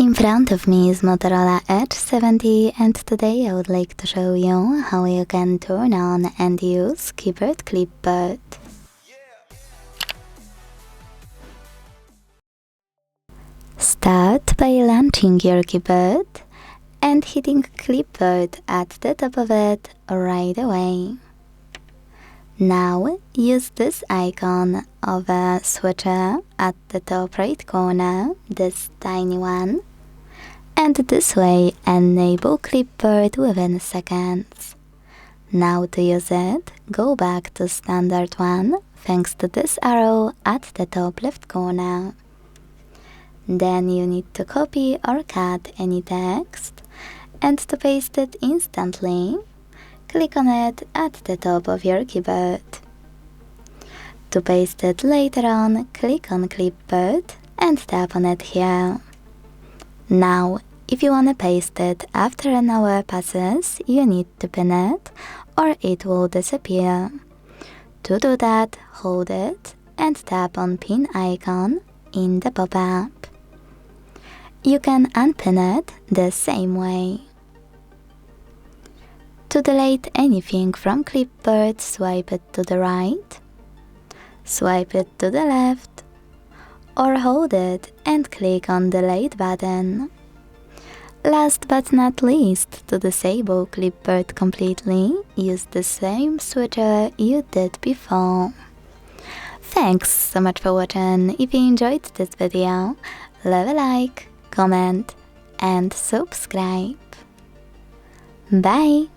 In front of me is Motorola Edge 70, and today I would like to show you how you can turn on and use Keyboard Clipboard. Start by launching your keyboard and hitting Clipboard at the top of it right away. Now use this icon of a switcher at the top right corner, this tiny one, and this way enable Clipboard within seconds. Now to use it, go back to standard one thanks to this arrow at the top left corner. Then you need to copy or cut any text, and to paste it instantly, click on it at the top of your keyboard. To paste it later on, click on Clipboard and tap on it here. Now, if you want to paste it after an hour passes, you need to pin it or it will disappear. To do that, hold it and tap on Pin icon in the pop-up. You can unpin it the same way. To delete anything from Clipboard, swipe it to the right, swipe it to the left, or hold it and click on Delete button. Last but not least, to disable Clipboard completely, use the same switcher you did before. Thanks so much for watching. If you enjoyed this video, leave a like, comment and subscribe. Bye!